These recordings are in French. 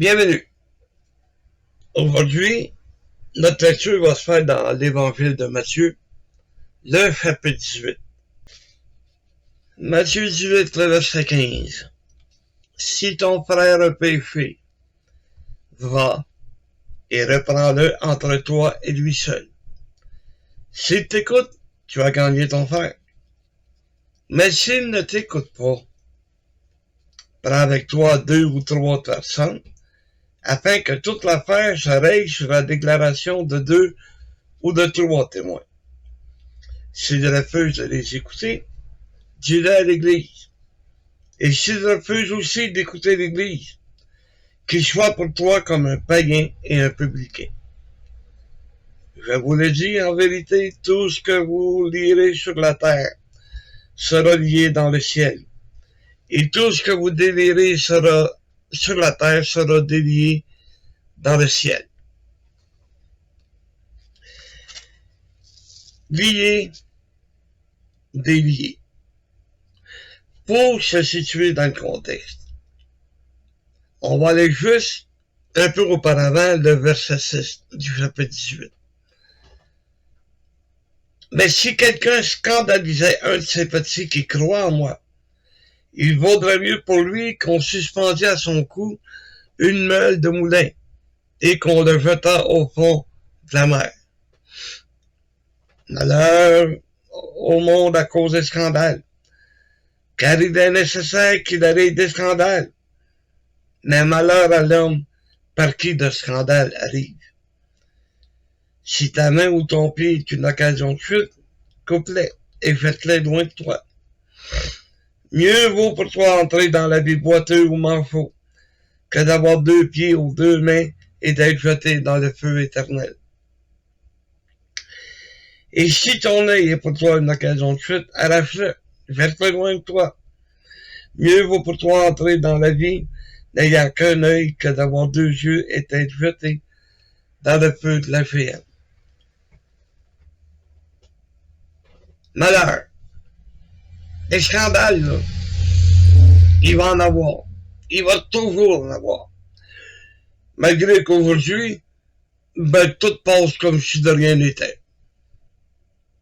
Bienvenue. Aujourd'hui, notre lecture va se faire dans l'évangile de Matthieu, le chapitre 18. Matthieu 18, le verset 15. Si ton frère a péché, va et reprends-le entre toi et lui seul. S'il t'écoute, tu as gagné ton frère. Mais s'il ne t'écoute pas, prends avec toi 2 ou 3 personnes, afin que toute l'affaire se règle sur la déclaration de 2 ou de 3 témoins. S'il refuse de les écouter, dis-le à l'Église. Et s'il refuse aussi d'écouter l'Église, qu'il soit pour toi comme un païen et un publicain. Je vous le dis en vérité, tout ce que vous lirez sur la terre sera lié dans le ciel, et tout ce que vous délirez sur la terre sera délié dans le ciel. Lié, délié. Pour se situer dans le contexte, on va aller juste un peu auparavant, le verset 6 du chapitre 18. Mais si quelqu'un scandalisait un de ces petits qui croient en moi, il vaudrait mieux pour lui qu'on suspendît à son cou une meule de moulin et qu'on le jetât au fond de la mer. Malheur au monde à cause des scandales, car il est nécessaire qu'il arrive des scandales, mais malheur à l'homme par qui de scandale arrive. Si ta main ou ton pied est une occasion de chute, coupe-les et jette-les loin de toi. Mieux vaut pour toi entrer dans la vie boiteux ou manchot que d'avoir 2 pieds ou 2 mains et d'être jeté dans le feu éternel. Et si ton œil est pour toi une occasion de chute, arrache-le, jette-le loin de toi. Mieux vaut pour toi entrer dans la vie n'ayant qu'un œil que d'avoir 2 yeux et d'être jeté dans le feu de la géhenne. Malheur. Des scandales, là. Il va en avoir. Il va toujours en avoir. Malgré qu'aujourd'hui, tout passe comme si de rien n'était.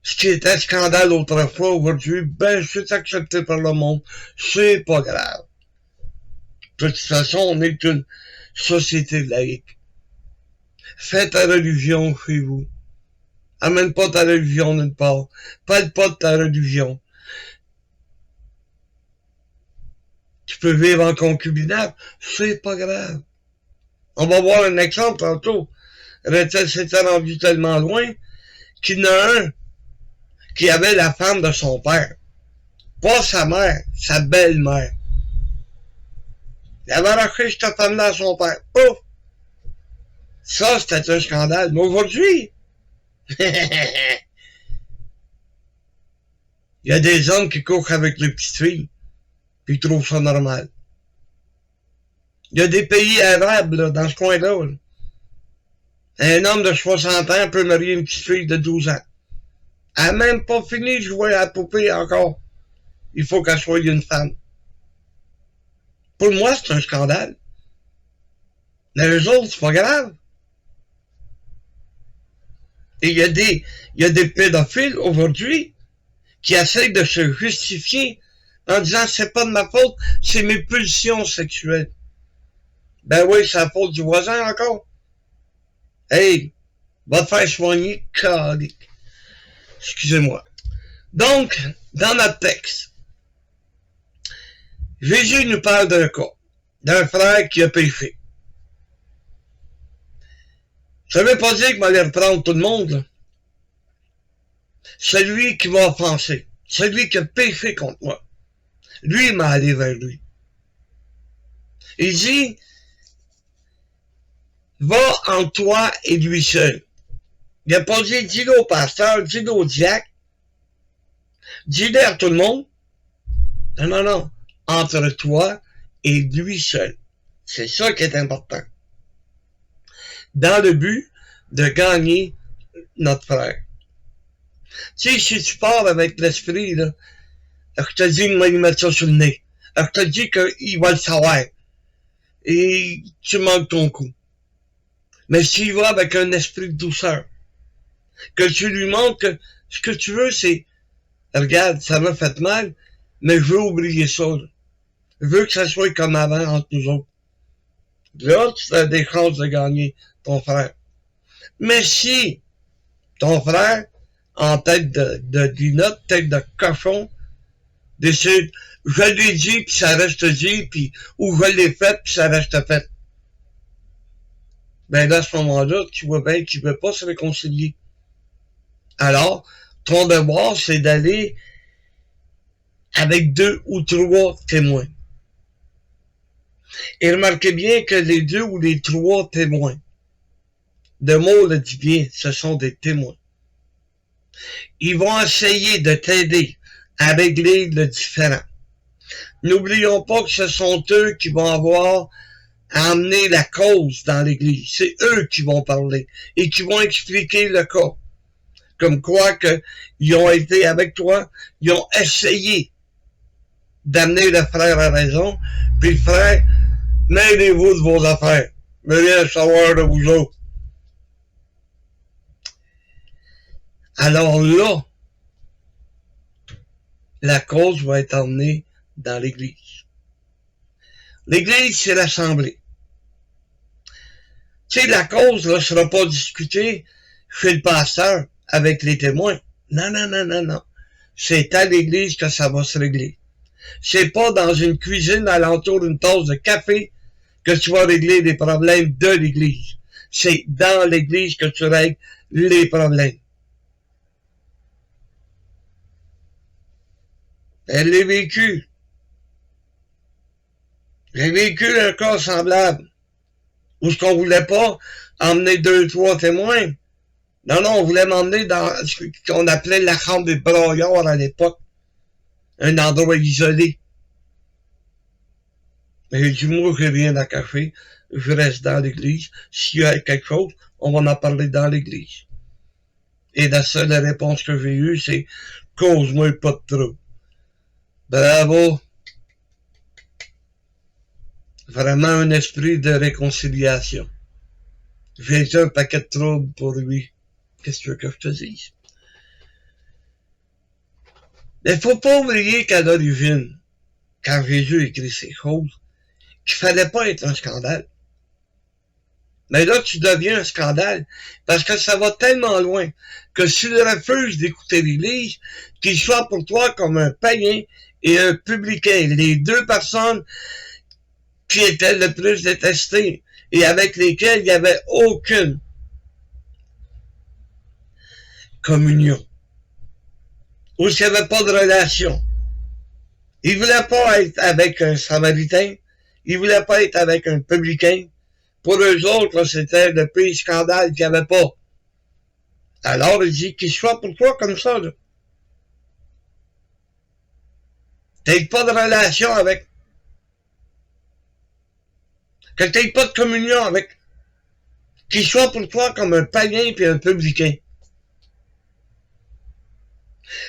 Ce qui était scandale autrefois, aujourd'hui, c'est accepté par le monde. C'est pas grave. De toute façon, on est une société laïque. Fais ta religion chez vous. Amène pas ta religion nulle part. Parle pas de ta religion. Tu peux vivre en concubinage, c'est pas grave. On va voir un exemple tantôt. Rachel s'était rendu tellement loin qu'il y en a un qui avait la femme de son père. Pas sa mère, sa belle-mère. Il avait arraché cette femme-là à son père. Pouf! Ça, c'était un scandale. Mais aujourd'hui, il y a des hommes qui couchent avec les petites filles, puis ils trouvent ça normal. Il y a des pays arabes, là, dans ce coin-là. Là. Un homme de 60 ans peut marier une petite fille de 12 ans. Elle n'a même pas fini de jouer à la poupée encore. Il faut qu'elle soit une femme. Pour moi, c'est un scandale. Mais eux autres, c'est pas grave. Et il y a des pédophiles aujourd'hui qui essayent de se justifier en disant c'est pas de ma faute, c'est mes pulsions sexuelles. Ben oui, c'est la faute du voisin encore. Hey, va te faire soigner, calique. Excusez-moi. Donc, dans notre texte, Jésus nous parle d'un cas, d'un frère qui a péché. Ça veut pas dire qu'il va aller reprendre tout le monde, là. Celui qui m'a offensé, celui qui a péché contre moi, lui m'a allé vers lui. Il dit, va entre toi et lui seul. Il n'a pas dit, dis-le au pasteur, dis-le au diacre, dis-le à tout le monde. Non. Entre toi et lui seul. C'est ça qui est important. Dans le but de gagner notre frère. Tu sais, si tu pars avec l'esprit, là, je te dis, il va lui mettre ça sur le nez. Je te dis qu'il va le savoir. et tu manques ton coup. Mais s'il va avec un esprit de douceur, que tu lui montres que ce que tu veux, c'est, regarde, ça m'a fait mal, mais je veux oublier ça. Là. Je veux que ça soit comme avant entre nous autres. Là, tu as des chances de gagner ton frère. Mais si ton frère, en tête de dinotte, tête de cochon, décide, je l'ai dit, puis ça reste dit, puis ou je l'ai fait, puis ça reste fait. Ben là, à ce moment-là, tu vois bien qu'il ne veut pas se réconcilier. Alors, ton devoir, c'est d'aller avec 2 ou 3 témoins. Et remarquez bien que les 2 ou les 3 témoins, le mot le dit bien, ce sont des témoins. Ils vont essayer de t'aider à régler le différend. N'oublions pas que ce sont eux qui vont avoir à amener la cause dans l'Église. C'est eux qui vont parler et qui vont expliquer le cas. Comme quoi qu'ils ont été avec toi, ils ont essayé d'amener le frère à raison, puis le frère, mêlez-vous de vos affaires. Mais rien à savoir de vous autres. Alors là, la cause va être emmenée dans l'Église. L'Église, c'est l'Assemblée. Tu sais, la cause ne sera pas discutée chez le pasteur avec les témoins. Non, non, non, non, non. C'est à l'Église que ça va se régler. C'est pas dans une cuisine alentour d'une tasse de café que tu vas régler les problèmes de l'Église. C'est dans l'Église que tu règles les problèmes. Elle l'a vécu. J'ai vécu un cas semblable. Où ce qu'on voulait pas emmener 2, 3 témoins. Non, non, on voulait m'emmener dans ce qu'on appelait la chambre des broyards à l'époque. Un endroit isolé. Mais j'ai dit, moi, j'ai rien à cacher. Je reste dans l'église. S'il y a quelque chose, on va en parler dans l'église. Et la seule réponse que j'ai eue, c'est, cause-moi pas de trouble. Bravo. Vraiment un esprit de réconciliation. J'ai été un paquet de troubles pour lui. Qu'est-ce que tu veux que je te dise? Mais faut pas oublier qu'à l'origine, quand Jésus écrit ces choses, qu'il fallait pas être un scandale. Mais là, tu deviens un scandale, parce que ça va tellement loin que si tu refuses d'écouter l'Église, qu'il soit pour toi comme un païen et un publicain, les 2 personnes qui étaient le plus détestées et avec lesquelles il n'y avait aucune communion, où il n'y avait pas de relation. Il ne voulait pas être avec un Samaritain, il ne voulait pas être avec un publicain. Pour eux autres, c'était le pire scandale qu'il n'y avait pas. Alors, il dit qu'il soit pour toi comme ça, là. T'aies pas de relation avec. Que t'aies pas de communion avec. Qu'il soit pour toi comme un païen puis un publicain.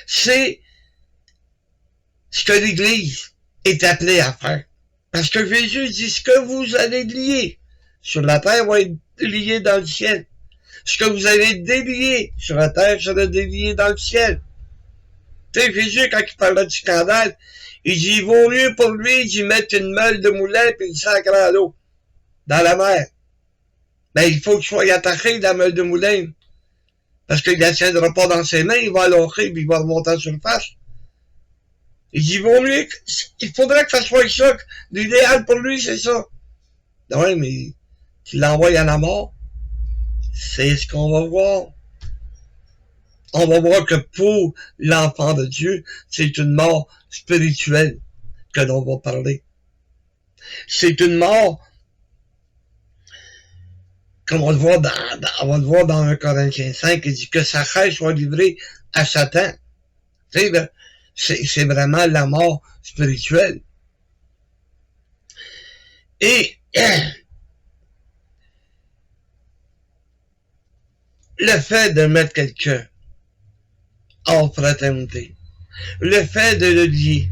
C'est ce que l'Église est appelée à faire. Parce que Jésus dit, ce que vous allez lier sur la terre va être lié dans le ciel. Ce que vous allez délier sur la terre sera délié dans le ciel. Tu sais, Jésus, quand il parlait du scandale, il dit, il vaut mieux pour lui d'y mettre une meule de moulin puis une sacre à l'eau dans la mer. Ben, il faut qu'il soit attaché de la meule de moulin. Parce qu'il ne la tiendra pas dans ses mains, il va l'offrir puis il va remonter en surface. Il dit, il vaut mieux, il faudrait que ça soit ça. L'idéal pour lui, c'est ça. Oui, mais tu l'envoies à la mort. C'est ce qu'on va voir. On va voir que pour l'enfant de Dieu, c'est une mort spirituelle que l'on va parler. C'est une mort, comme on le voit dans 1 Corinthiens 5, il dit que sa chair soit livrée à Satan. Tu sais, c'est vraiment la mort spirituelle. Et le fait de mettre quelqu'un en fraternité, le fait de le lier,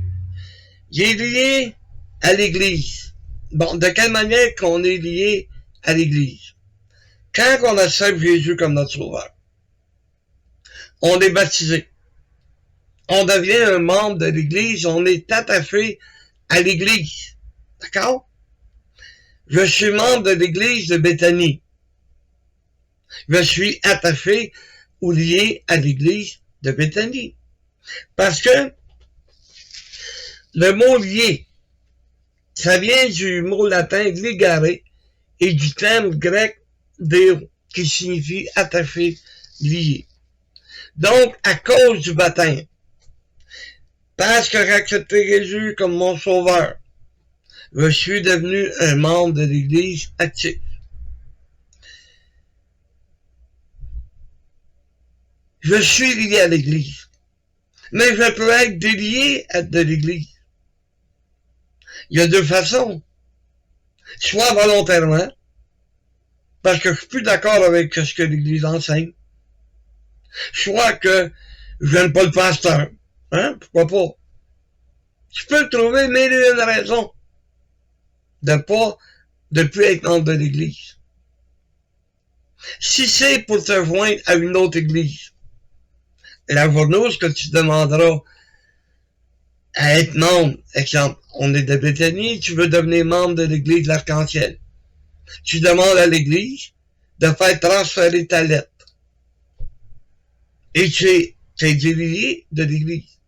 il est lié à l'Église, Bon, de quelle manière qu'on est lié à l'Église? Quand on accepte Jésus comme notre sauveur, on est baptisé. On devient un membre de l'Église, on est attaché à l'Église. D'accord? Je suis membre de l'Église de Béthanie. Je suis attaché ou lié à l'Église de Béthanie. Parce que le mot lié, ça vient du mot latin ligare et du terme grec deo, qui signifie attaché, lié. Donc, à cause du baptême, parce que j'ai accepté Jésus comme mon sauveur, je suis devenu un membre de l'Église actif. Je suis lié à l'Église. Mais je peux être délié de l'Église. Il y a deux façons. Soit volontairement, parce que je suis plus d'accord avec ce que l'Église enseigne. Soit que je n'aime pas le pasteur. Hein? Pourquoi pas? Je peux trouver mille et une raisons de plus être membre de l'Église. Si c'est pour te joindre à une autre Église, la journée que tu demanderas à être membre, exemple, on est de Béthanie, tu veux devenir membre de l'Église de l'Arc-en-Ciel. Tu demandes à l'Église de faire transférer ta lettre. Et tu es délié de l'Église.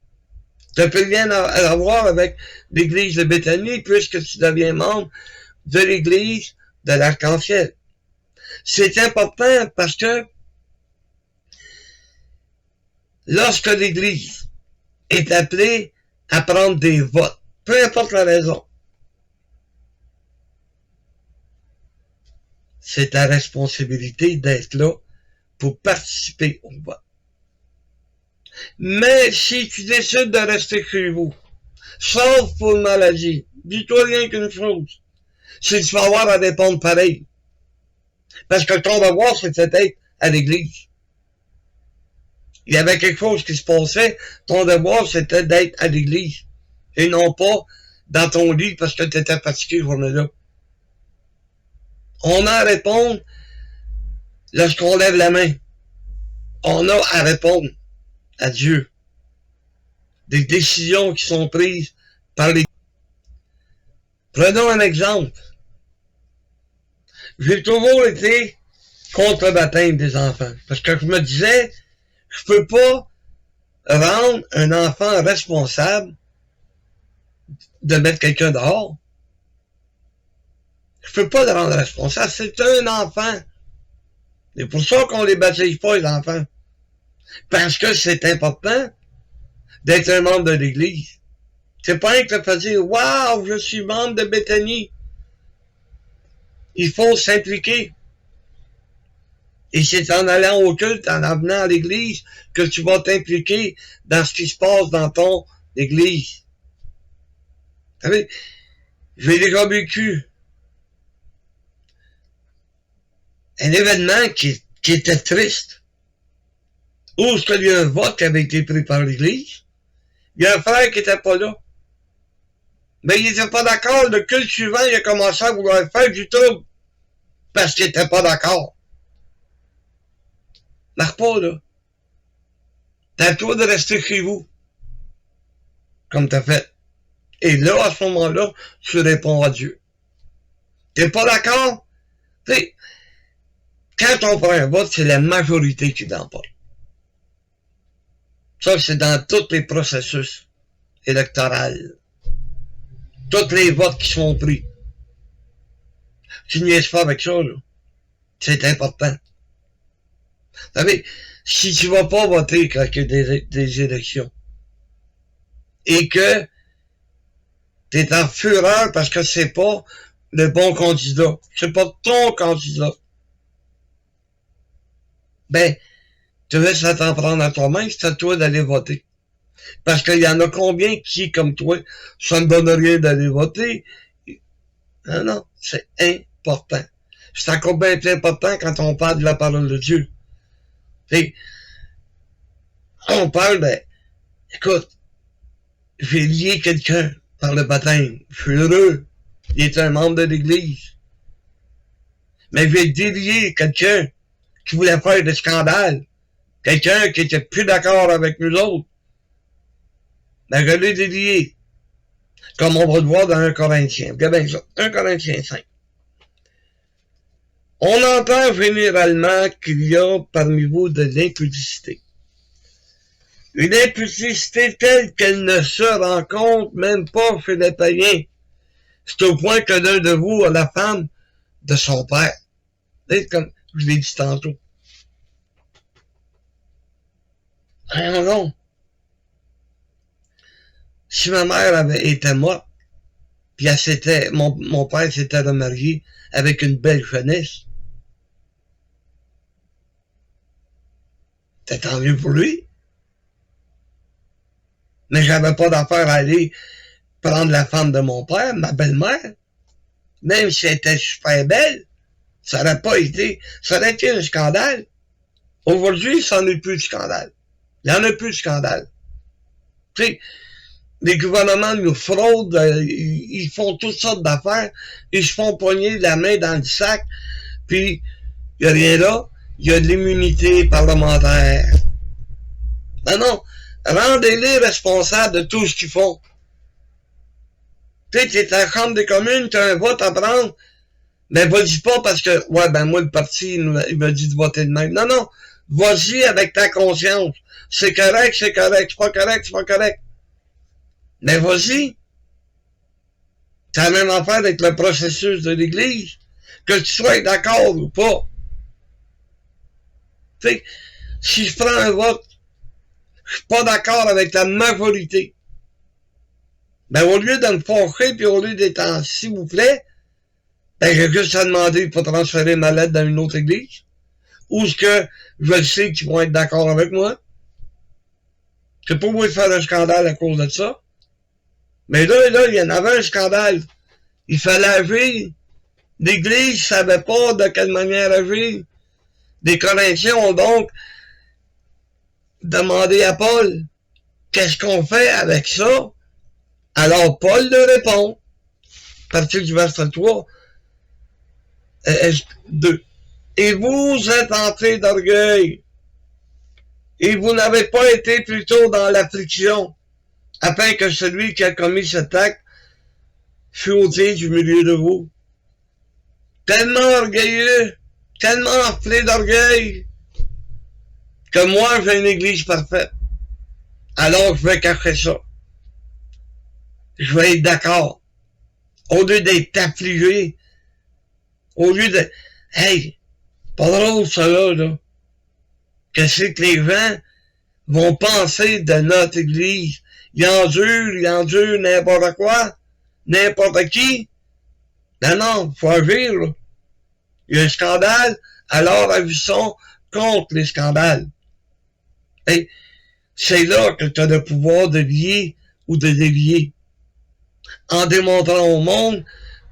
Tu n'as plus rien à voir avec l'Église de Béthanie puisque tu deviens membre de l'Église de l'Arc-en-Ciel. C'est important parce que lorsque l'Église est appelée à prendre des votes, peu importe la raison, c'est ta responsabilité d'être là pour participer au vote. Mais si tu décides de rester chez vous, sauf pour une maladie, dis-toi rien qu'une chose, c'est que tu vas avoir à répondre pareil. Parce que ton devoir, c'était d'être à l'église. Il y avait quelque chose qui se passait, ton devoir, c'était d'être à l'église. Et non pas dans ton lit parce que tu étais fatigué ce journée-là. On a à répondre lorsqu'on lève la main. On a à répondre à Dieu. Des décisions qui sont prises par les... Prenons un exemple. J'ai toujours été contre le baptême des enfants. Parce que je me disais, je peux pas rendre un enfant responsable de mettre quelqu'un dehors. Je peux pas le rendre responsable. C'est un enfant. C'est pour ça qu'on les baptise pas, les enfants. Parce que c'est important d'être un membre de l'Église. C'est pas rien que de dire, waouh, je suis membre de Béthanie. Il faut s'impliquer. Et c'est en allant au culte, en venant à l'église, que tu vas t'impliquer dans ce qui se passe dans ton église. Vous savez, j'ai déjà vécu un événement qui était triste. Où est-ce qu'il y a un vote qui avait été pris par l'église? Il y a un frère qui était pas là. Mais il était pas d'accord. Le culte suivant, il a commencé à vouloir faire du trouble. Parce qu'il était pas d'accord. Marre pas, là. T'as le droit de rester chez vous. Comme t'as fait. Et là, à ce moment-là, tu réponds à Dieu. T'es pas d'accord? T'sais, quand on prend un vote, c'est la majorité qui l'emporte. Ça, c'est dans tous les processus électoraux. Tous les votes qui sont pris. Tu niaises pas avec ça, là. C'est important. Vous savez, si tu vas pas voter quand il y a des élections, et que t'es en fureur parce que c'est pas le bon candidat, c'est pas ton candidat, ben, tu laisses à t'en prendre à toi-même, c'est à toi d'aller voter. Parce qu'il y en a combien qui, comme toi, ça ne donne rien d'aller voter. Non, non, c'est important. C'est encore bien plus important quand on parle de la parole de Dieu. T'sais, on parle, ben, écoute, j'ai lié quelqu'un par le baptême. Je suis heureux. Il est un membre de l'Église. Mais je vais délier quelqu'un qui voulait faire des scandales. Quelqu'un qui était plus d'accord avec nous autres. Ben, je l'ai délié. Comme on va le voir dans 1 Corinthiens. Regardez bien ça. 1 Corinthiens 5. On entend généralement qu'il y a parmi vous de l'impudicité. Une impudicité telle qu'elle ne se rencontre même pas chez les païens. C'est au point que l'un de vous a la femme de son père. C'est comme je l'ai dit tantôt. Non. Si ma mère avait été morte, puis elle s'était, mon père s'était remarié avec une belle jeunesse, c'était tant mieux pour lui. Mais j'avais pas d'affaire à aller prendre la femme de mon père, ma belle-mère. Même si elle était super belle, ça aurait été un scandale. Aujourd'hui, ça n'en est plus de scandale. Il n'y en a plus de scandale. Tu sais, les gouvernements nous fraudent, ils font toutes sortes d'affaires, ils se font poigner la main dans le sac, puis il n'y a rien là, il y a de l'immunité parlementaire. Non, rendez-les responsables de tout ce qu'ils font. Tu sais, t'es à la Chambre des communes, t'as un vote à prendre, mais vas-y pas parce que, ouais, ben moi, le parti, il m'a dit de voter de même. Non, vas-y avec ta conscience. C'est correct, c'est pas correct, c'est pas correct. Mais vas-y. C'est la même affaire avec le processus de l'Église. Que tu sois d'accord ou pas. Tu sais, si je prends un vote, je suis pas d'accord avec la majorité. Ben, au lieu de me fâcher, puis au lieu d'être en s'il vous plaît, ben, j'ai juste à demander pour transférer ma lettre dans une autre église. Ou ce que je sais qu'ils vont être d'accord avec moi. C'est pas moi de faire un scandale à cause de ça. Mais là, il y en avait un scandale. Il fallait agir. L'Église savait pas de quelle manière agir. Les Corinthiens ont donc demandé à Paul, qu'est-ce qu'on fait avec ça? Alors Paul leur répond, à partir du verset 3, 2. Et vous êtes entrés d'orgueil, et vous n'avez pas été plutôt dans l'affliction, afin que celui qui a commis cet acte fût ôté du milieu de vous. Tellement orgueilleux, tellement enflé d'orgueil, que moi j'ai une église parfaite. Alors je vais cacher ça. Je vais être d'accord. Au lieu d'être affligé, au lieu de, hey, pas drôle ça là. Qu'est-ce que les gens vont penser de notre église? Ils endurent n'importe quoi, n'importe qui. Non, faut agir, là. Il y a un scandale, alors agissons contre les scandales. Et c'est là que tu as le pouvoir de lier ou de délier. En démontrant au monde,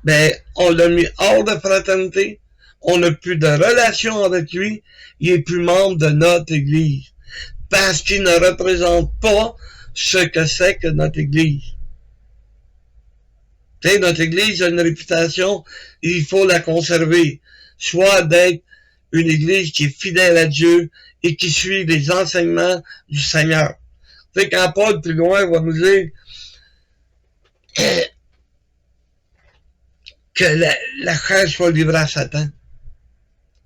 ben, on l'a mis hors de fraternité, on n'a plus de relation avec lui, il est plus membre de notre Église. Parce qu'il ne représente pas ce que c'est que notre Église. Tu sais, notre Église a une réputation, il faut la conserver. Soit d'être une Église qui est fidèle à Dieu et qui suit les enseignements du Seigneur. Tu sais, quand Paul, plus loin, va nous dire que la chair soit livrée à Satan.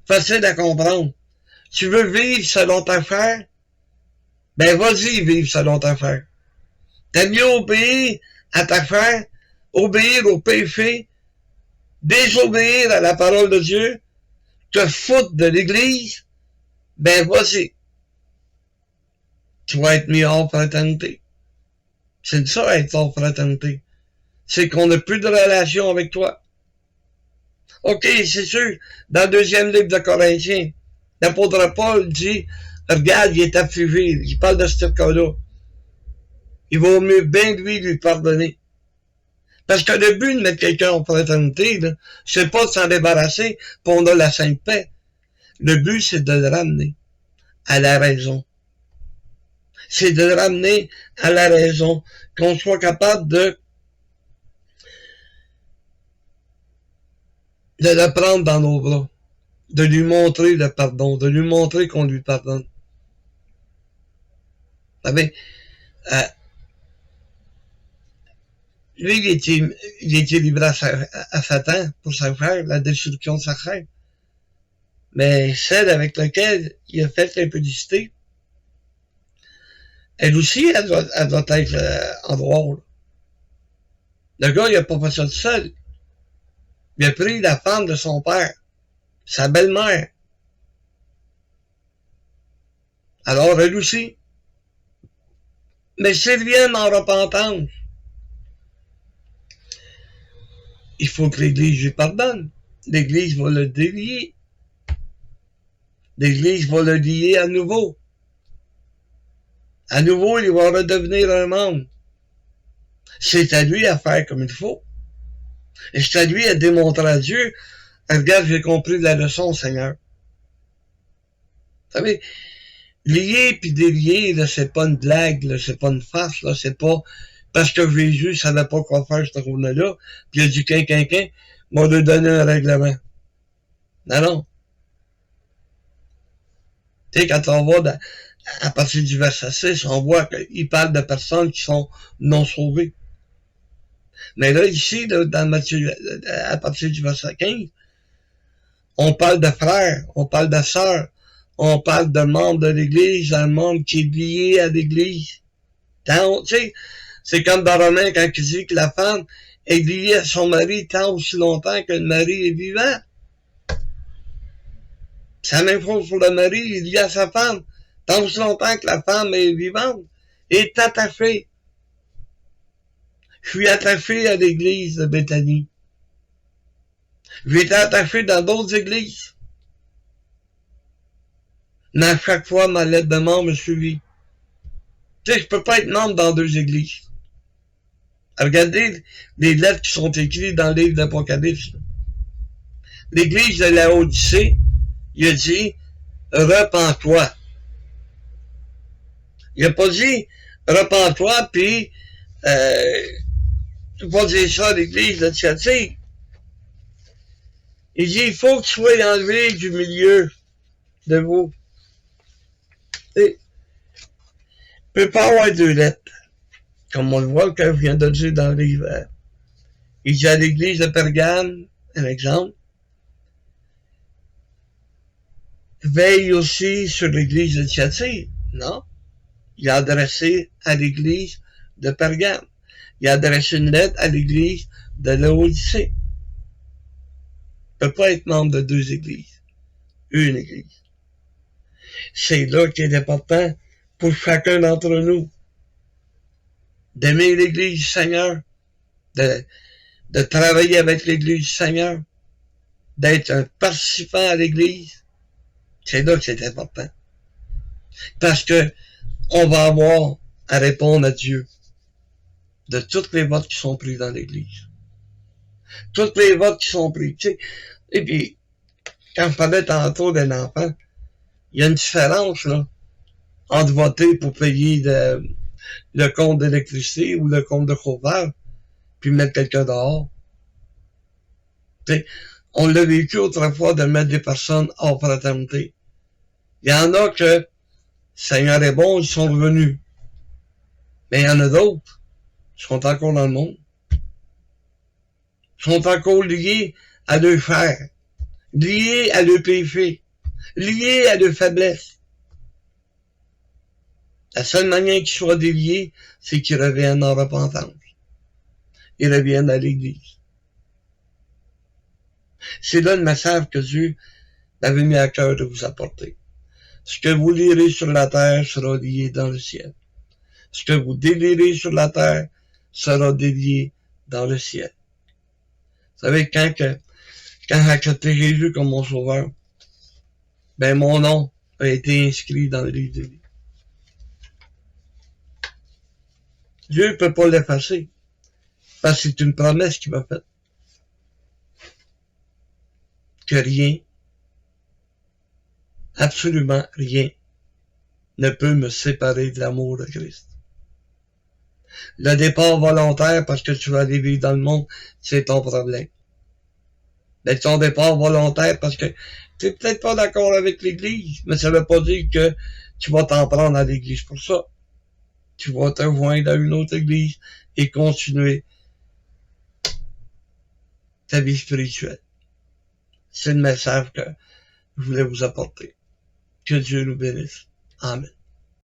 Facile à comprendre. Tu veux vivre selon ta chair? Ben, vas-y, vivre selon ta chair. T'as mieux obéir à ta chair, obéir au péché, désobéir à la parole de Dieu, te foutre de l'Église, ben vas-y. Tu vas être mis hors fraternité. C'est ça, être hors fraternité. C'est qu'on n'a plus de relation avec toi. OK, c'est sûr, dans le deuxième livre de Corinthiens, l'apôtre Paul dit, regarde, il est affligé, il parle de ce cas-là. Il vaut mieux bien lui pardonner. Parce que le but de mettre quelqu'un en fraternité, là, c'est pas de s'en débarrasser pour on a la sainte paix. Le but, c'est de le ramener à la raison. C'est de le ramener à la raison, qu'on soit capable de de le prendre dans nos bras, de lui montrer le pardon, de lui montrer qu'on lui pardonne. Vous savez, lui, il était livré à Satan pour sa chair, la destruction de sa chair. Mais celle avec laquelle il a fait l'impudicité, elle aussi, elle doit être en droit. Le gars, il a pas fait ça tout seul. Il a pris la femme de son père, sa belle-mère. Alors, elle aussi. Mais s'ils viennent en repentance, il faut que l'Église lui pardonne. L'Église va le délier. L'Église va le lier à nouveau. À nouveau, il va redevenir un membre. C'est à lui à faire comme il faut. Et c'est à lui à démontrer à Dieu, regarde, j'ai compris la leçon, Seigneur. Vous savez, lier puis délier, là, c'est pas une blague, là, c'est pas une farce, là, c'est pas parce que Jésus savait pas quoi faire cette journée-là, puis il a dit quinquin, m'a lui donné un règlement. Non, non. Tu sais, quand on va à partir du verset 6, on voit qu'il parle de personnes qui sont non sauvées. Mais là, ici, là, dans Matthieu, à partir du verset 15, on parle de frères, on parle de sœurs, on parle de membres de l'Église, un membre qui est lié à l'Église. Tu sais, c'est comme dans Romains quand il dit que la femme est liée à son mari tant aussi longtemps que le mari est vivant. C'est la même chose pour le mari, il est lié à sa femme tant aussi longtemps que la femme est vivante. Est attaché. Je suis attaché à l'église de Béthanie. J'ai été attaché dans d'autres églises. Mais à chaque fois, ma lettre de mort me suivit. Tu sais, je peux pas être membre dans deux églises. Regardez les lettres qui sont écrites dans le livre d'Apocalypse. L'église de la Odyssée, il a dit, repens-toi. Il a pas dit, repens-toi, puis, tu peux pas dire ça à l'église de Thyatire. Il dit, il faut que tu sois enlevé du milieu de vous. Et, il ne peut pas avoir deux lettres. Comme on le voit, que je viens de dire dans le livre. Il dit à l'église de Pergame, un exemple. Veille aussi sur l'église de Thyatire. Non. Il a adressé à l'église de Pergame. Il a adressé une lettre à l'église de Laodicée. Il ne peut pas être membre de deux églises. Une église. C'est là qu'il est important pour chacun d'entre nous d'aimer l'église du Seigneur, de travailler avec l'église du Seigneur, d'être un participant à l'église. C'est là que c'est important. Parce que on va avoir à répondre à Dieu de toutes les votes qui sont pris dans l'église. Toutes les votes qui sont pris. Tu sais, et puis, quand je parlais tantôt d'un enfant, il y a une différence là entre voter pour payer le compte d'électricité ou le compte de chauffage, puis mettre quelqu'un dehors. Tu sais, on l'a vécu autrefois de mettre des personnes hors fraternité. Il y en a que, le Seigneur est bon, ils sont revenus. Mais il y en a d'autres qui sont encore dans le monde. Ils sont encore liés à leur chair, liés à leur péché, liés à leur faiblesse. La seule manière qu'ils soient déliés, c'est qu'ils reviennent en repentance. Ils reviennent à l'église. C'est là le message que Dieu avait mis à cœur de vous apporter. Ce que vous lirez sur la terre sera lié dans le ciel. Ce que vous délirez sur la terre sera délié dans le ciel. Vous savez, quand j'ai accepté Jésus comme mon sauveur, ben mon nom a été inscrit dans le livre de vie. Dieu ne peut pas l'effacer, parce que c'est une promesse qu'il m'a faite. Que rien, absolument rien, ne peut me séparer de l'amour de Christ. Le départ volontaire parce que tu vas aller vivre dans le monde, c'est ton problème. d'être ton départ volontaire parce que tu n'es peut-être pas d'accord avec l'Église, mais ça ne veut pas dire que tu vas t'en prendre à l'Église pour ça. Tu vas te joindre à une autre Église et continuer ta vie spirituelle. C'est le message que je voulais vous apporter. Que Dieu nous bénisse. Amen.